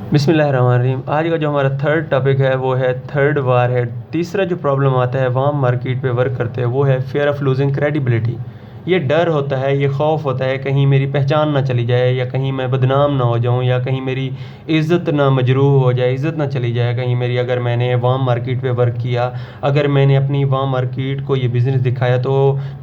बिस्मिल्लाहिर्रहमानिर्रहीम। आज का जो हमारा थर्ड टॉपिक है वो है थर्ड वार है। तीसरा जो प्रॉब्लम आता है वार्म मार्केट पे वर्क करते हैं वो है फियर ऑफ लूजिंग क्रेडिबिलिटी। ये डर होता है, ये खौफ होता है कहीं मेरी पहचान ना चली जाए, या कहीं मैं बदनाम ना हो जाऊं, या कहीं मेरी इज़्ज़त ना मजरूह हो जाए, इज़्ज़त ना चली जाए कहीं मेरी, अगर मैंने वार्म मार्केट पे वर्क किया, अगर मैंने अपनी वार्म मार्केट को ये बिज़नेस दिखाया तो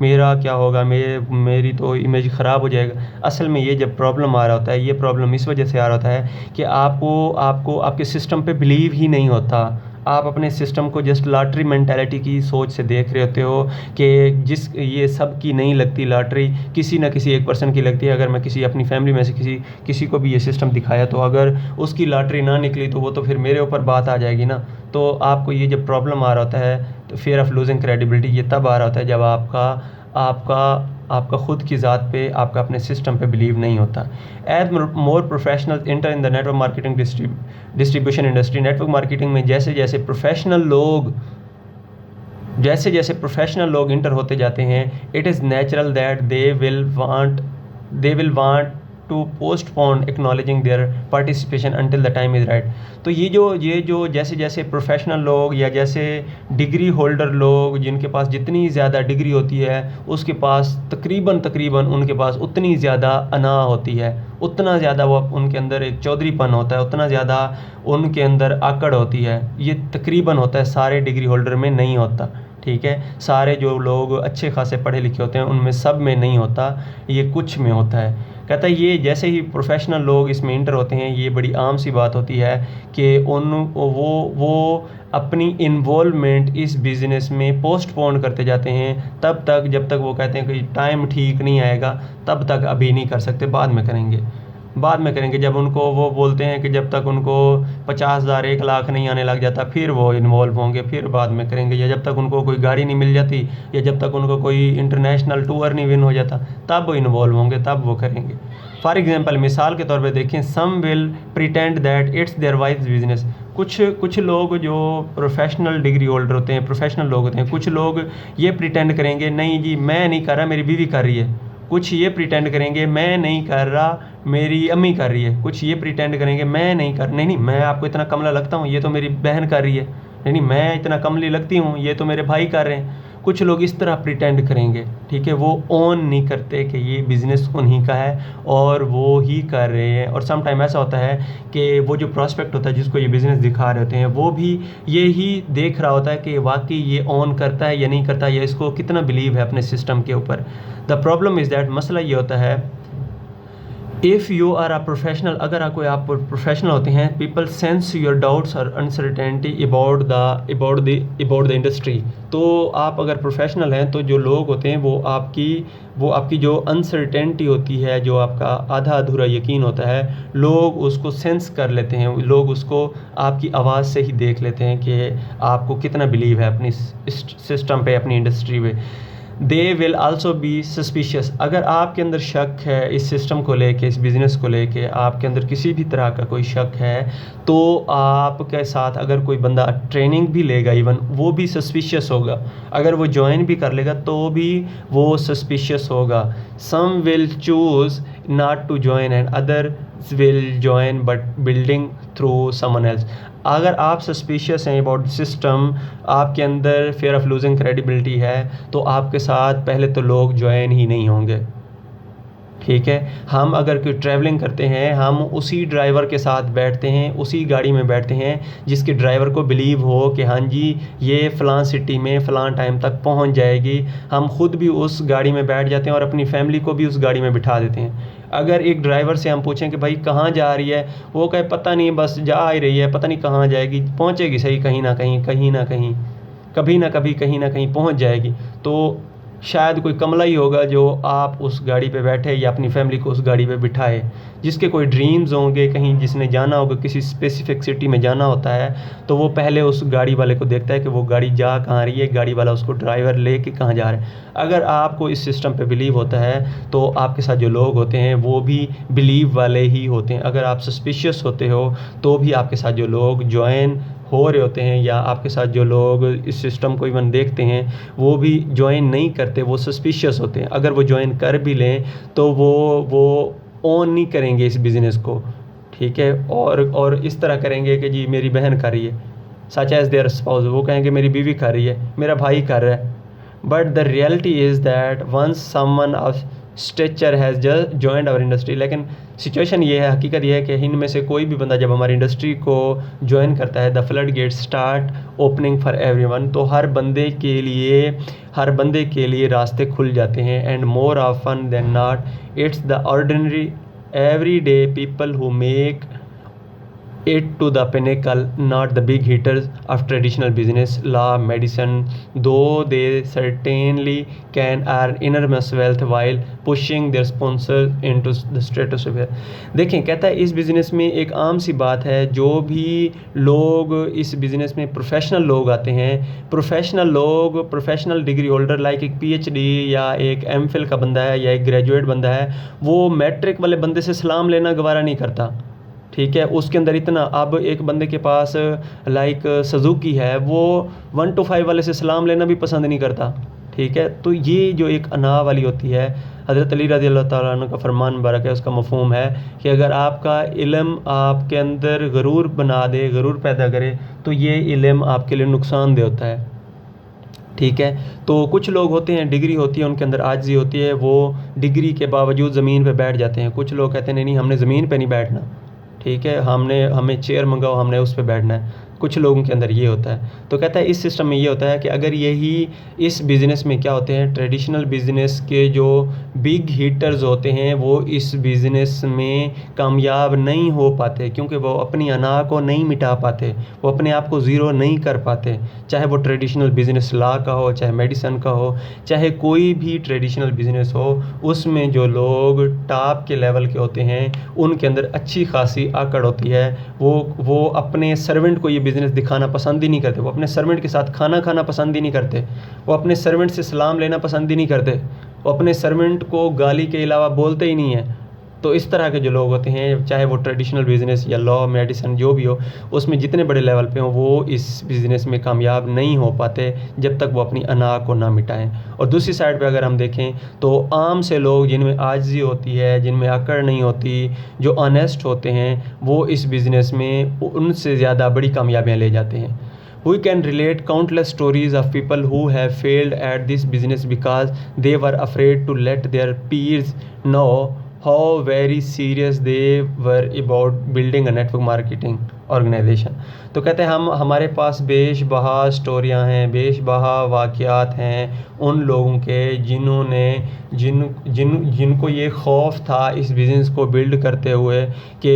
मेरा क्या होगा, मेरी तो इमेज ख़राब हो जाएगा। असल में ये जब प्रॉब्लम आ रहा होता है, ये प्रॉब्लम इस वजह से आ रहा होता है कि आपको आपको आपके सिस्टम पे बिलीव ही नहीं होता। आप अपने सिस्टम को जस्ट लॉटरी मेंटालिटी की सोच से देख रहे होते हो कि ये सब की नहीं लगती लॉटरी, किसी ना किसी एक पर्सन की लगती है। अगर मैं किसी अपनी फैमिली में से किसी को भी ये सिस्टम दिखाया तो अगर उसकी लॉटरी ना निकली तो वो तो फिर मेरे ऊपर बात आ जाएगी ना। तो आपको ये जब प्रॉब्लम आ रहा होता है तो फियर ऑफ लूजिंग क्रेडिबिलिटी ये तब आ रहा होता है जब आपका आपका आपका ख़ुद की ज़ात पे, आपका अपने सिस्टम पे बिलीव नहीं होता। As more professional enter in the network marketing distribution industry. Network marketing में जैसे जैसे प्रोफेशनल लोग इंटर होते जाते हैं, it is natural that they will want to postpone acknowledging their participation until the time is right. तो ये जो जैसे जैसे प्रोफेशनल लोग या जैसे डिग्री होल्डर लोग, जिनके पास जितनी ज़्यादा डिग्री होती है उसके पास तकरीबन उनके पास उतनी ज़्यादा अना होती है, उतना ज़्यादा वो उनके अंदर एक चौधरीपन होता है, उतना ज़्यादा उनके अंदर आकड़ होती है। ये तकरीबन होता है, सारे डिग्री होल्डर में नहीं होता, ठीक है। सारे जो लोग अच्छे खासे पढ़े लिखे होते हैं उनमें सब में नहीं होता, ये कुछ में होता है। कहता है ये जैसे ही प्रोफेशनल लोग इसमें इंटर होते हैं, ये बड़ी आम सी बात होती है कि वो अपनी इन्वॉल्वमेंट इस बिज़नेस में पोस्टपोन करते जाते हैं, तब तक जब तक वो कहते हैं कि टाइम ठीक नहीं आएगा तब तक अभी नहीं कर सकते, बाद में करेंगे। जब उनको वो बोलते हैं कि जब तक उनको 50,000 1 लाख नहीं आने लग जाता फिर वो इन्वॉल्व होंगे, फिर बाद में करेंगे। या जब तक उनको कोई गाड़ी नहीं मिल जाती, या जब तक उनको कोई इंटरनेशनल टूर नहीं विन हो जाता, तब वो इन्वॉल्व होंगे, तब वो करेंगे। फॉर एग्जांपल, मिसाल के तौर पे देखें, some will pretend that it's their wife's business. कुछ लोग जो प्रोफेशनल डिग्री होल्डर होते हैं, प्रोफेशनल लोग होते हैं, कुछ लोग ये प्रिटेंड करेंगे नहीं जी मैं नहीं कर रहा, मेरी बीवी कर रही है। कुछ ये प्रिटेंड करेंगे मैं नहीं कर रहा, मेरी अम्मी कर रही है। कुछ ये प्रिटेंड करेंगे मैं नहीं कर, नहीं मैं आपको इतना कमला लगता हूँ, ये तो मेरी बहन कर रही है। नहीं मैं इतना कमली लगती हूँ, ये तो मेरे भाई कर रहे हैं। कुछ लोग इस तरह प्रिटेंड करेंगे, ठीक है। वो ओन नहीं करते कि ये बिज़नेस उन्हीं का है और वो ही कर रहे हैं। और सम टाइम ऐसा होता है कि वो जो प्रॉस्पेक्ट होता है जिसको ये बिज़नेस दिखा रहे होते हैं, वो भी ये ही देख रहा होता है कि वाकई ये ओन करता है या नहीं करता, या इसको कितना बिलीव है अपने सिस्टम के ऊपर। द प्रॉब्लम इज़ दैट, मसला ये होता है, if you are a professional, अगर आप प्रोफेशनल होते हैं, पीपल सेंस योर डाउट्स और अनसर्टेनिटी अबाउट द इंडस्ट्री। तो आप अगर प्रोफेशनल हैं तो जो लोग होते हैं वो आपकी जो अनसर्टेनिटी होती है, जो आपका आधा अधूरा यकीन होता है, लोग उसको सेंस कर लेते हैं। लोग उसको आपकी आवाज़ से ही देख लेते हैं कि आपको कितना बिलीव है अपनी सिस्टम पे, अपनी इंडस्ट्री पे। They will also be suspicious. अगर आपके अंदर शक है इस सिस्टम को लेके, इस बिज़नेस को लेके, आपके अंदर किसी भी तरह का कोई शक है, तो आपके साथ अगर कोई बंदा ट्रेनिंग भी लेगा, इवन वो भी सस्पिशियस होगा। अगर वो ज्वाइन भी कर लेगा तो भी वो सस्पिशियस होगा। Some will choose not to join and other will join but building through someone else. अगर आप सस्पिशियस हैं अबाउट सिस्टम, आपके अंदर फेयर ऑफ लूजिंग क्रेडिबिलिटी है, तो आपके साथ पहले तो लोग ज्वाइन ही नहीं होंगे, ठीक है। हम अगर कोई ट्रैवलिंग करते हैं, हम उसी ड्राइवर के साथ बैठते हैं, उसी गाड़ी में बैठते हैं जिसके ड्राइवर को बिलीव हो कि हाँ जी ये फ़लाँ सिटी में फ़लाँ टाइम तक पहुंच जाएगी। हम ख़ुद भी उस गाड़ी में बैठ जाते हैं और अपनी फैमिली को भी उस गाड़ी में बिठा देते हैं। अगर एक ड्राइवर से हम पूछें कि भाई कहाँ जा रही है, वो कहे पता नहीं, बस जा ही रही है, पता नहीं कहाँ जाएगी, पहुँचेगी सही कहीं ना कहीं, कभी ना कभी कहीं ना कहीं पहुँच जाएगी। तो शायद कोई कमला ही होगा जो आप उस गाड़ी पे बैठे या अपनी फैमिली को उस गाड़ी पे बिठाए। जिसके कोई ड्रीम्स होंगे, कहीं जिसने जाना होगा, किसी स्पेसिफिक सिटी में जाना होता है, तो वो पहले उस गाड़ी वाले को देखता है कि वो गाड़ी जा कहाँ रही है, गाड़ी वाला उसको ड्राइवर ले के कहाँ जा रहा है। अगर आपको इस सिस्टम पे बिलीव होता है तो आपके साथ जो लोग होते हैं वो भी बिलीव वाले ही होते हैं। अगर आप सस्पिशियस होते हो तो भी आपके साथ जो लोग ज्वाइन हो रहे होते हैं, या आपके साथ जो लोग इस सिस्टम को इवन देखते हैं, वो भी ज्वाइन नहीं करते, वो सस्पिशियस होते हैं। अगर वो ज्वाइन कर भी लें तो वो ओन नहीं करेंगे इस बिज़नेस को, ठीक है, और इस तरह करेंगे कि जी मेरी बहन कर रही है, सच एज देयर स्पाउस, वो कहेंगे मेरी बीवी कर रही है, मेरा भाई कर रहा है। But the reality is that once someone of stature has just joined our industry, लेकिन सिचुएशन ये है, हकीकत ये है कि इनमें से कोई भी बंदा जब हमारी इंडस्ट्री को ज्वाइन करता है, the flood gate start opening for everyone, तो हर बंदे के लिए रास्ते खुल जाते हैं। And more often then not it's the ordinary every day people who make it to the pinnacle, not the big hitters of traditional business, law, medicine, though they certainly can earn enormous wealth while pushing their sponsors into the stratosphere। देखें, कहता है इस business में एक आम सी बात है, जो भी लोग इस बिज़नेस में प्रोफेशनल लोग आते हैं, प्रोफेशनल डिग्री होल्डर लाइक एक PhD या एक MPhil का बंदा है या एक ग्रेजुएट बंदा है, वो मैट्रिक वाले बंदे से सलाम लेना गवारा नहीं करता, ठीक है। उसके अंदर इतना, अब एक बंदे के पास लाइक सुजुकी है, वो 1 to 5 वाले से सलाम लेना भी पसंद नहीं करता, ठीक है। तो ये जो एक अना वाली होती है, हज़रत अली रज़ी अल्लाह ताला अन्हु का फरमान मुबारक है, उसका मफ़हूम है कि अगर आपका इल्म आपके अंदर गरूर बना दे, गरूर पैदा करे, तो ये इल्म आपके लिए नुकसानदेह होता है, ठीक है। तो कुछ लोग होते हैं, डिग्री होती है उनके अंदर आजिज़ी होती है, वो डिग्री के बावजूद ज़मीन पे बैठ जाते हैं। कुछ लोग कहते हैं नहीं हमने ज़मीन पे नहीं बैठना, ठीक है, हमें चेयर मंगाओ, हमने उस पर बैठना है। कुछ लोगों के अंदर ये होता है। तो कहता है इस सिस्टम में ये होता है कि अगर यही इस बिज़नेस में क्या होते हैं, ट्रेडिशनल बिज़नेस के जो बिग हिटर्स होते हैं वो इस बिज़नेस में कामयाब नहीं हो पाते, क्योंकि वो अपनी अना को नहीं मिटा पाते, वो अपने आप को ज़ीरो नहीं कर पाते। चाहे वो ट्रेडिशनल बिज़नेस लॉ का हो, चाहे मेडिसन का हो, चाहे कोई भी ट्रेडिशनल बिज़नेस हो, उसमें जो लोग टॉप के लेवल के होते हैं उनके अंदर अच्छी खासी आकड़ होती है। वो अपने सर्वेंट को ये बिज़नेस दिखाना पसंद ही नहीं करते, वो अपने सर्वेंट के साथ खाना खाना पसंद ही नहीं करते, वो अपने सर्वेंट से सलाम लेना पसंद ही नहीं करते, वो अपने सर्वेंट को गाली के अलावा बोलते ही नहीं हैं। तो इस तरह के जो लोग होते हैं, चाहे वो ट्रेडिशनल बिज़नेस या लॉ मेडिसन जो भी हो, उसमें जितने बड़े लेवल पे हो, वो इस बिज़नेस में कामयाब नहीं हो पाते जब तक वो अपनी अना को ना मिटाएं। और दूसरी साइड पे अगर हम देखें तो आम से लोग जिनमें आजिज़ी होती है, जिनमें अकड़ नहीं होती, जो ऑनेस्ट होते हैं, वो इस बिज़नेस में उनसे ज़्यादा बड़ी कामयाबियाँ ले जाते हैं। We can relate countless stories of people who have failed at this business because they were afraid to let their peers know how very serious they were about building a network marketing organization। तो कहते हैं हमारे पास बेशबहा स्टोरियाँ हैं, बेशबहा वाक़यात हैं उन लोगों के जिनको ये खौफ था इस बिज़नेस को बिल्ड करते हुए कि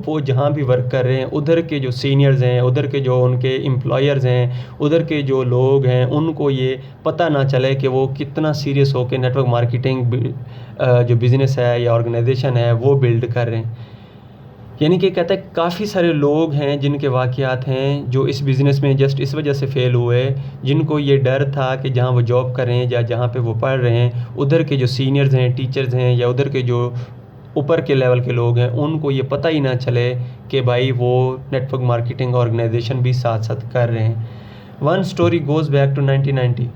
वो जहाँ भी वर्क कर रहे हैं, उधर के जो सीनियर्स हैं, उधर के जो उनके एम्प्लॉयर्स हैं, उधर के जो लोग हैं, उनको ये पता ना चले कि वो कितना सीरियस हो के नेटवर्क मार्केटिंग जो बिज़नेस है या ऑर्गेनाइजेशन है वो बिल्ड कर रहे हैं। यानी कि कहता है काफ़ी सारे लोग हैं जिनके वाक़यात हैं जो इस बिज़नेस में जस्ट इस वजह से फ़ेल हुए, जिनको ये डर था कि जहाँ वो जॉब कर रहे हैं या जहाँ पे वो पढ़ रहे हैं, उधर के जो सीनियर्स हैं, टीचर्स हैं, या उधर के जो ऊपर के लेवल के लोग हैं, उनको ये पता ही ना चले कि भाई वो नेटवर्क मार्केटिंग ऑर्गेनाइजेशन भी साथ साथ कर रहे हैं। One story goes back to 1990।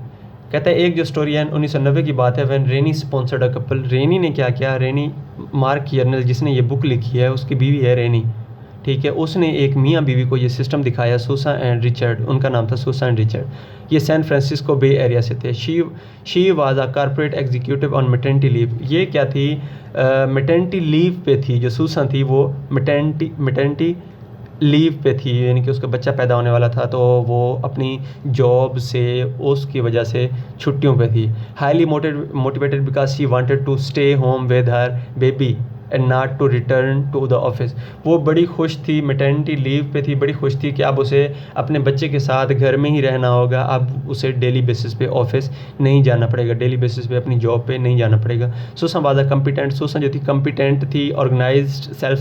कहता है एक जो स्टोरी है 1990 की बात है, when Renee sponsored a couple. Renee ने क्या किया, रेनी मार्क कियर्नल जिसने ये बुक लिखी है उसकी बीवी है रेनी, ठीक है, उसने एक मियाँ बीवी को ये सिस्टम दिखाया, सूसा एंड रिचर्ड, उनका नाम था सूसा एंड रिचर्ड। ये सैन फ्रांसिस्को बे एरिया से थे। She was a corporate executive on maternity leave. ये क्या थी, मैटरनिटी लीव पे थी। जो सूसा थी वो मैटरनिटी लीव पे थी, यानी कि उसका बच्चा पैदा होने वाला था, तो वो अपनी जॉब से उसकी वजह से छुट्टियों पे थी। Highly motivated because she wanted to stay home with her baby and not to return to the office. वो बड़ी खुश थी, मैटरनिटी लीव पे थी, बड़ी खुश थी कि अब उसे अपने बच्चे के साथ घर में ही रहना होगा, अब उसे डेली बेसिस पे ऑफिस नहीं जाना पड़ेगा, डेली बेसिस पे अपनी जॉब पे नहीं जाना पड़ेगा। Susan was a competent, Susan जो थी कॉम्पिटेंट थी, ऑर्गेनाइज्ड, सेल्फ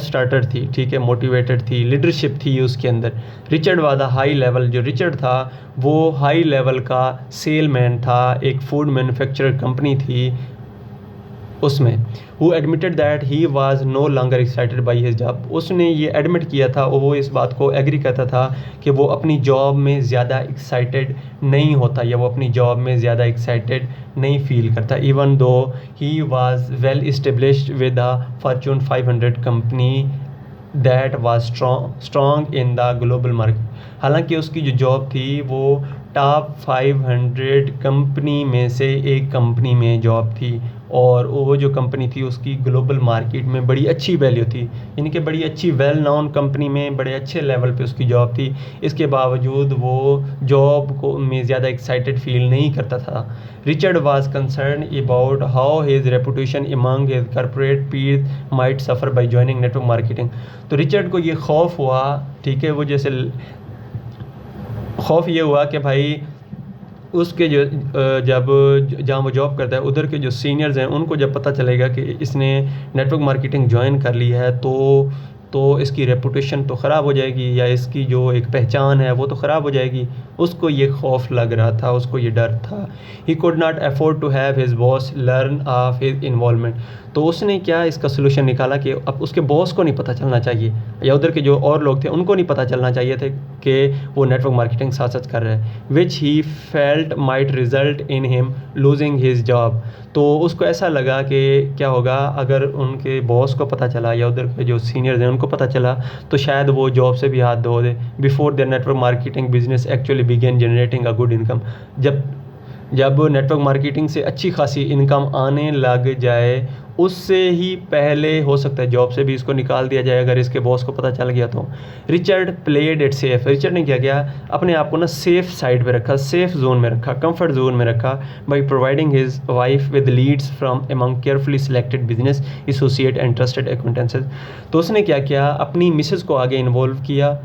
स्टार्टर थी, ठीक है, मोटिवेटेड थी, लीडरशिप थी उसके अंदर। Richard was a high level, जो रिचर्ड था वो हाई लेवल का सेलमैन था, एक फूड मैन्युफैक्चरर कंपनी थी उसमें who admitted that he was no longer excited by his job, उसने ये एडमिट किया था और वो इस बात को एग्री करता था कि वो अपनी जॉब में ज़्यादा एक्साइटेड नहीं होता या वो अपनी जॉब में ज़्यादा एक्साइटेड नहीं फील करता, even though he was well established with the Fortune 500 company that was strong in the global market, हालांकि उसकी जो जॉब थी वो टॉप 500 कंपनी में से एक कंपनी में जॉब थी और वो जो कंपनी थी उसकी ग्लोबल मार्केट में बड़ी अच्छी वैल्यू थी, यानी कि बड़ी अच्छी वेल नोन कंपनी में बड़े अच्छे लेवल पे उसकी जॉब थी। इसके बावजूद वो जॉब को में ज़्यादा एक्साइटेड फील नहीं करता था। Richard was concern about how his reputation among his corporate peer might suffer by joining network marketing, तो रिचर्ड को ये खौफ हुआ, ठीक है, वो जैसे खौफ ये हुआ कि भाई उसके जो जब जहाँ वो जॉब करता है उधर के जो सीनियर्स हैं उनको जब पता चलेगा कि इसने नेटवर्क मार्केटिंग ज्वाइन कर ली है तो इसकी रेपुटेशन तो ख़राब हो जाएगी या इसकी जो एक पहचान है वो तो ख़राब हो जाएगी, उसको ये खौफ लग रहा था, उसको ये डर था। He could not afford to have his boss learn of his involvement, तो उसने क्या इसका सोल्यूशन निकाला कि अब उसके बॉस को नहीं पता चलना चाहिए या उधर के जो और लोग थे उनको नहीं पता चलना चाहिए थे कि वो नेटवर्क मार्केटिंग साथ साथ कर रहे हैं, which he felt might result in him losing his job, तो उसको ऐसा लगा कि क्या होगा अगर उनके बॉस को पता चला या उधर के जो सीनियर्स हैं उनको पता चला तो शायद वो जॉब से भी हाथ धो दे। Before their network marketing business actually begin generating a good income, जब नेटवर्क मार्केटिंग से अच्छी खासी इनकम आने लग जाए उससे ही पहले हो सकता है जॉब से भी इसको निकाल दिया जाए अगर इसके बॉस को पता चल गया तो। Richard played it safe, Richard ने क्या किया, अपने आप को ना सेफ साइड पे रखा, सेफ जोन में रखा, कंफर्ट जोन में रखा, by providing his wife with leads from among carefully selected business associate and trusted acquaintances, तो उसने क्या किया, अपनी मिसेस को आगे इन्वॉल्व किया,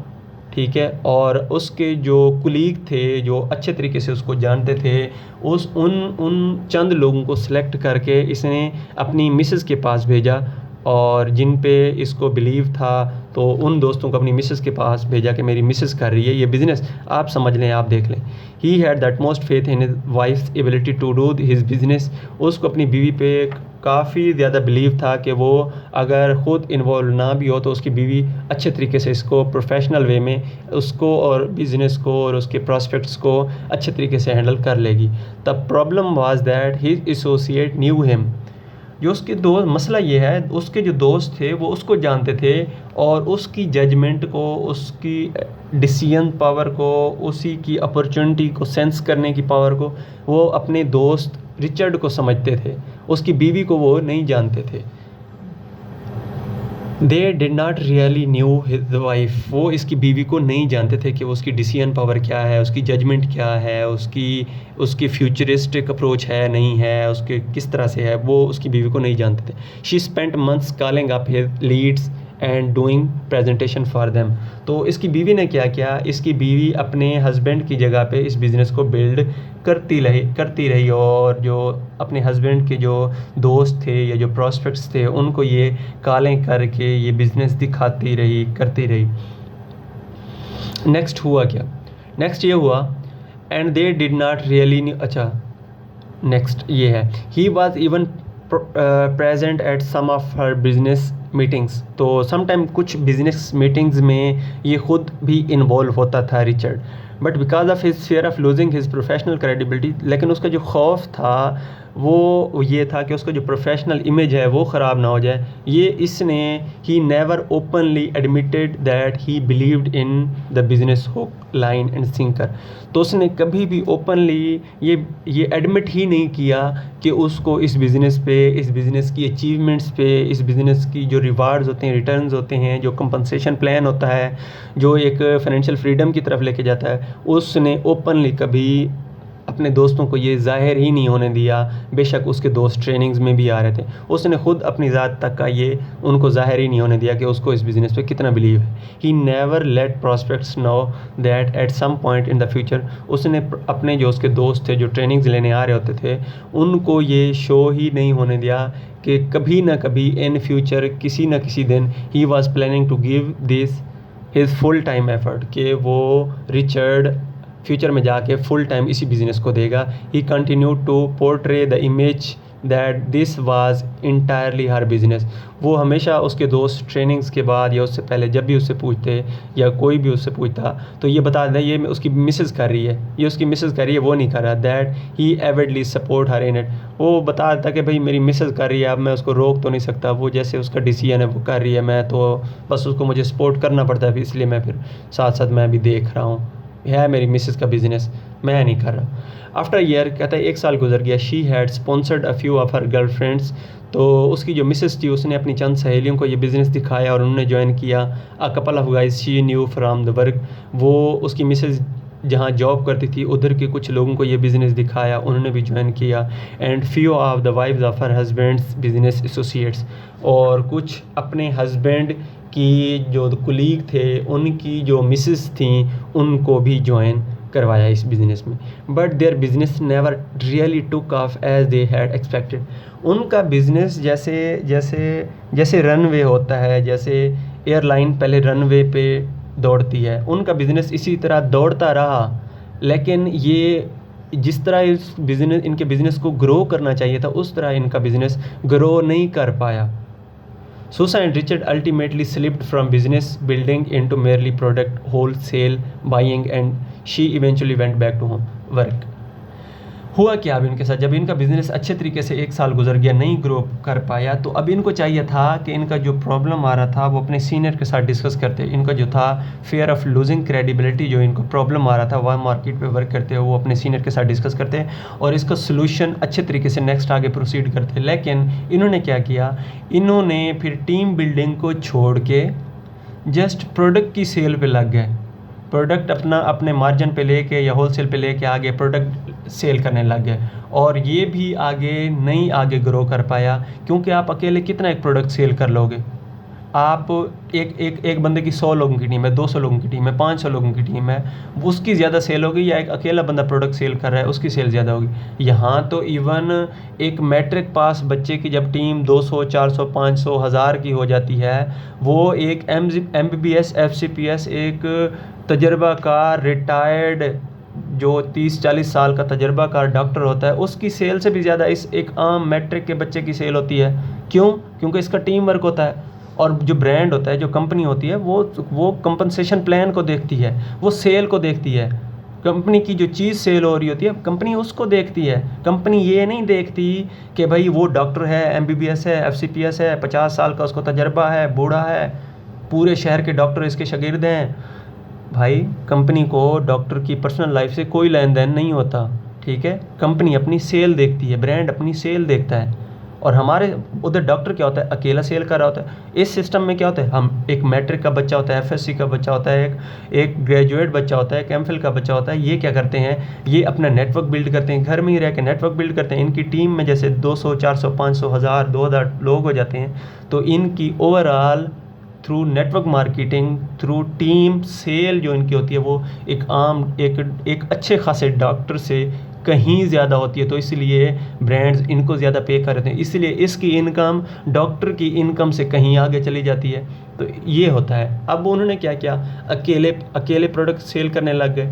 ठीक है, और उसके जो कुलीग थे जो अच्छे तरीके से उसको जानते थे उन चंद लोगों को सिलेक्ट करके इसने अपनी मिसेस के पास भेजा और जिन पे इसको बिलीव था तो उन दोस्तों को अपनी मिसेस के पास भेजा कि मेरी मिसेस कर रही है ये बिज़नेस, आप समझ लें, आप देख लें। He had that most faith in his wife's ability to do his business, उसको अपनी बीवी पे काफ़ी ज़्यादा बिलीव था कि वो अगर ख़ुद इन्वॉल्व ना भी हो तो उसकी बीवी अच्छे तरीके से इसको प्रोफेशनल वे में उसको और बिज़नेस को और उसके प्रॉस्पेक्ट्स को अच्छे तरीके से हैंडल कर लेगी। The problem was that his associate knew him, जो उसके दोस्त, मसला ये है उसके जो दोस्त थे वो उसको जानते थे और उसकी जजमेंट को, उसकी डिसीजन पावर को, उसी की अपॉर्चुनिटी को सेंस करने की पावर को वो अपने दोस्त रिचर्ड को समझते थे, उसकी बीवी को वो नहीं जानते थे। दे did not really new his wife, वो इसकी बीवी को नहीं जानते थे कि उसकी डिसीजन पावर क्या है, उसकी जजमेंट क्या है, उसकी फ्यूचरिस्टिक अप्रोच है नहीं है, उसके किस तरह से है, वो उसकी बीवी को नहीं जानते थे। She spent months calling up his Leeds and doing presentation for them, तो इसकी बीवी ने क्या किया, इसकी बीवी अपने हस्बैंड की जगह पे इस बिज़नेस को बिल्ड करती रही और जो अपने हस्बैंड के जो दोस्त थे या जो प्रॉस्पेक्ट्स थे उनको ये कॉलें करके ये बिज़नेस दिखाती रही, करती रही। नेक्स्ट हुआ क्या, नेक्स्ट ये हुआ and they did not really, अच्छा नेक्स्ट ये है, he was even present at some of her business meetings, तो समटाइम कुछ बिजनेस मीटिंग्स में ये ख़ुद भी इन्वॉल्व होता था Richard, but because of his fear of losing his professional credibility, लेकिन उसका जो खौफ था वो ये था कि उसका जो प्रोफेशनल इमेज है वो ख़राब ना हो जाए, ये इसने he never openly admitted that he believed in the business hook line and sinker, तो उसने कभी भी ओपनली ये एडमिट ही नहीं किया कि उसको इस बिज़नेस पे, इस बिज़नेस की अचीवमेंट्स पे, इस बिज़नेस की जो रिवार्ड्स होते हैं, रिटर्न्स होते हैं, जो कंपनसेशन प्लान होता है, जो एक फाइनेंशियल फ्रीडम की तरफ लेके जाता है, उसने ओपनली कभी अपने दोस्तों को ये ज़ाहिर ही नहीं होने दिया, बेशक उसके दोस्त ट्रेनिंग्स में भी आ रहे थे, उसने ख़ुद अपनी ज़ात तक का ये उनको ज़ाहिर ही नहीं होने दिया कि उसको इस बिज़नेस पे कितना बिलीव है। He never let prospects know that at some point in the future, उसने अपने जो उसके दोस्त थे जो ट्रेनिंग्स लेने आ रहे होते थे उनको ये शो ही नहीं होने दिया कि कभी ना कभी इन फ्यूचर किसी न किसी दिन he was planning to give this his full time effort, कि वो रिचर्ड फ्यूचर में जाके फुल टाइम इसी बिज़नेस को देगा। He continue to portray the image that this was entirely her business. वो हमेशा उसके दोस्त ट्रेनिंग्स के बाद या उससे पहले जब भी उससे पूछते या कोई भी उससे पूछता तो ये बता देता ये उसकी मिसेस कर रही है, ये उसकी मिसेस कर रही है, वो नहीं कर रहा। That he avidly support her in it. वो बता देता कि भाई मेरी मिसेस कर रही है, अब मैं उसको रोक तो नहीं सकता, वो जैसे उसका डिसीजन है वो कर रही है, मैं तो बस उसको मुझे सपोर्ट करना पड़ता है, इसलिए मैं फिर साथ साथ मैं भी देख रहा हूँ, है मेरी मिसेस का बिज़नेस, मैं नहीं कर रहा। आफ्टर ईयर कहता है 1 साल गुजर गया। She had sponsored a few of her girlfriends. तो उसकी जो मिसेस थी उसने अपनी चंद सहेलियों को ये बिज़नेस दिखाया और उन्होंने ज्वाइन किया। A couple of guys she knew from the work. वो उसकी मिसेस जहाँ जॉब करती थी उधर के कुछ लोगों को ये बिज़नेस दिखाया, उन्होंने भी ज्वाइन किया। And few of the wives of her husbands business associates. और कुछ अपने हस्बैंड की जो कुलीग थे उनकी जो मिसेस थी उनको भी ज्वाइन करवाया इस बिज़नेस में। But their business never really took off as they had expected. उनका बिज़नेस जैसे जैसे जैसे रनवे होता है, जैसे एयरलाइन पहले रनवे पे दौड़ती है, उनका बिज़नेस इसी तरह दौड़ता रहा, लेकिन ये जिस तरह इस बिज़नेस इनके बिज़नेस को ग्रो करना चाहिए था उस तरह इनका बिज़नेस ग्रो नहीं कर पाया। Susan and Richard ultimately slipped from business building into merely product wholesale buying, and she eventually went back to home work. हुआ क्या अब इनके साथ, जब इनका बिज़नेस अच्छे तरीके से 1 साल गुजर गया, नहीं ग्रो कर पाया, तो अब इनको चाहिए था कि इनका जो प्रॉब्लम आ रहा था वो अपने सीनियर के साथ डिस्कस करते। इनका जो था फेयर ऑफ लूजिंग क्रेडिबिलिटी, जो इनको प्रॉब्लम आ रहा था वह मार्केट पे वर्क करते वो अपने सीनियर के साथ डिस्कस करते और इसका सोल्यूशन अच्छे तरीके से नेक्स्ट आगे प्रोसीड करते। लेकिन इन्होंने क्या किया, इन्होंने फिर टीम बिल्डिंग को छोड़ के जस्ट प्रोडक्ट की सेल पे लग गए। प्रोडक्ट अपना अपने मार्जिन पे लेके या होलसेल पे लेके आगे प्रोडक्ट सेल करने लग गए, और ये भी आगे ग्रो कर पाया, क्योंकि आप अकेले कितना एक प्रोडक्ट सेल कर लोगे। आप एक बंदे की 100 लोगों की टीम है, 200 लोगों की टीम है, 500 लोगों की टीम है, उसकी ज़्यादा सेल होगी, या एक अकेला बंदा प्रोडक्ट सेल कर रहा है उसकी सेल ज़्यादा होगी। यहाँ तो इवन एक मैट्रिक पास बच्चे की जब टीम 200, 400, 500, 1000 की हो जाती है, वो एक MBBS FCPS एक तजर्बाकार रिटायर्ड जो 30-40 साल का तजर्बाकार डॉक्टर होता है उसकी सेल से भी ज़्यादा इस एक आम मैट्रिक के बच्चे की सेल होती है। क्यों? क्योंकि इसका टीम वर्क होता है, और जो ब्रांड होता है, जो कंपनी होती है, वो कंपनसेशन प्लान को देखती है, वो सेल को देखती है। कंपनी की जो चीज़ सेल हो रही होती है कंपनी उसको देखती है। कंपनी ये नहीं देखती कि भाई वो डॉक्टर है, MBBS है, FCPS है, 50 साल का उसको तजर्बा है, बूढ़ा है, पूरे शहर के डॉक्टर इसके शागिर्द हैं। भाई कंपनी को डॉक्टर की पर्सनल लाइफ से कोई लेन देन नहीं होता, ठीक है। कंपनी अपनी सेल देखती है, ब्रांड अपनी सेल देखता है। और हमारे उधर डॉक्टर क्या होता है, अकेला सेल कर रहा होता है। इस सिस्टम में क्या होता है, हम एक मैट्रिक का बच्चा होता है, FSC का बच्चा होता है, एक ग्रेजुएट बच्चा होता है, एक MPhil का बच्चा होता है। ये क्या करते हैं, ये अपना नेटवर्क बिल्ड करते हैं, घर में ही रह के नेटवर्क बिल्ड करते हैं। इनकी टीम में जैसे 200, 400, 500, 1000, 2000 लोग हो जाते हैं, तो इनकी overall through network marketing, through team sale जो इनकी होती है वो एक अच्छे खासे डॉक्टर से कहीं ज़्यादा होती है। तो इसलिए ब्रांड्स इनको ज़्यादा पे करते हैं, इसलिए इसकी इनकम डॉक्टर की इनकम से कहीं आगे चली जाती है। तो ये होता है। अब उन्होंने क्या किया, अकेले प्रोडक्ट सेल करने लग गए,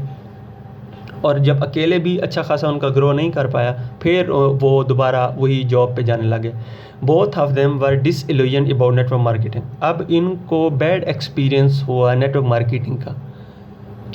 और जब अकेले भी अच्छा खासा उनका ग्रो नहीं कर पाया, फिर वो दोबारा वही जॉब पे जाने लगे। Both of them were disillusion about network marketing. अब इनको बैड एक्सपीरियंस हुआ नेटवर्क मार्केटिंग का।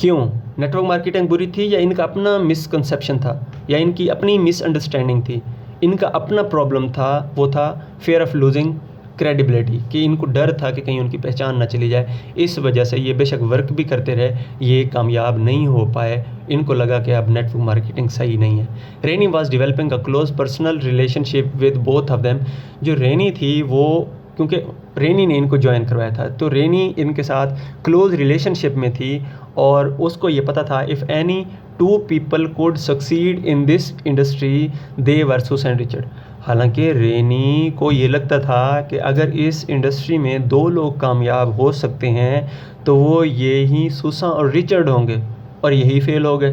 क्यों? नेटवर्क मार्केटिंग बुरी थी, या इनका अपना मिसकंसेप्शन था, या इनकी अपनी मिसअंडरस्टैंडिंग थी, इनका अपना प्रॉब्लम था, वो था फेयर ऑफ लूजिंग क्रेडिबिलिटी, कि इनको डर था कि कहीं उनकी पहचान ना चली जाए। इस वजह से ये बेशक वर्क भी करते रहे, ये कामयाब नहीं हो पाए। इनको लगा कि अब नेटवर्क मार्केटिंग सही नहीं है। Renee was developing a close personal relationship with both of them. जो रेनी थी वो, क्योंकि रेनी ने इनको ज्वाइन करवाया था, तो रेनी इनके साथ क्लोज रिलेशनशिप में थी, और उसको ये पता था if any 2 people could succeed in this industry they were Susan and Richard. हालांकि रेनी को ये लगता था कि अगर इस इंडस्ट्री में 2 लोग कामयाब हो सकते हैं तो वो यही सुसन और रिचर्ड होंगे, और यही फेल हो गए।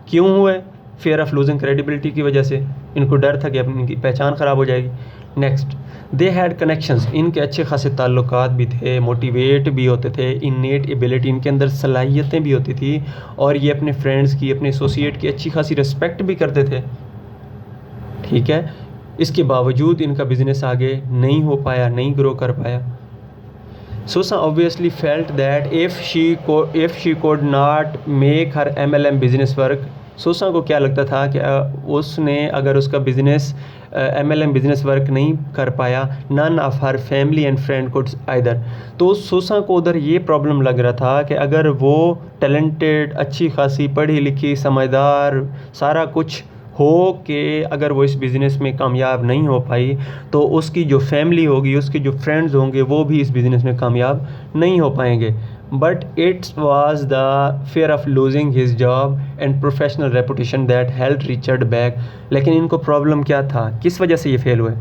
क्यों हुए? फेयर ऑफ लूजिंग क्रेडिबिलिटी की वजह से। इनको डर था कि अपनी इनकी पहचान ख़राब हो जाएगी। Next, they had connections. इनके अच्छे खासे ताल्लुकात भी थे, मोटिवेट भी होते थे, इनेट एबिलिटी, इनके अंदर सलाहियतें भी होती थी, और ये अपने फ्रेंड्स की, अपने एसोसिएट की अच्छी खासी रिस्पेक्ट भी करते थे, ठीक है। इसके बावजूद इनका बिज़नेस आगे नहीं हो पाया, नहीं ग्रो कर पाया। Susan obviously felt that if she could not make her MLM business work, Sousa को क्या लगता था कि उसने अगर उसका बिज़नेस MLM बिज़नेस वर्क नहीं कर पाया, none of her family and friend could either. तो सुसा को उधर ये प्रॉब्लम लग रहा था कि अगर वो टैलेंटेड, अच्छी खासी पढ़ी लिखी, समझदार, सारा कुछ हो के अगर वो इस बिज़नेस में कामयाब नहीं हो पाई, तो उसकी जो फैमिली होगी, उसके जो फ्रेंड्स होंगे, वो भी इस बिज़नेस में कामयाब नहीं हो पाएंगे। But it's was the fear of losing his job and professional reputation that held Richard back. लेकिन इनको प्रॉब्लम क्या था, किस वजह से ये फेल हुए?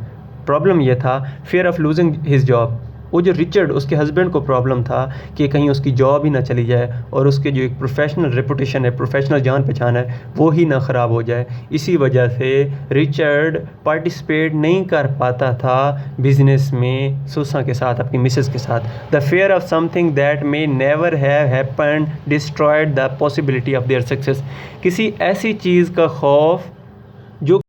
प्रॉब्लम ये था fear of losing his job। वो जो रिचर्ड, उसके हस्बैंड को प्रॉब्लम था कि कहीं उसकी जॉब ही ना चली जाए और उसके जो एक प्रोफेशनल रेपुटेशन है, प्रोफेशनल जान पहचान है, वो ही ना ख़राब हो जाए। इसी वजह से रिचर्ड पार्टिसिपेट नहीं कर पाता था बिज़नेस में सुसा के साथ, अपनी मिसेस के साथ। The fair of something that may never have happened destroyed the possibility of their success. किसी ऐसी चीज़ का खौफ जो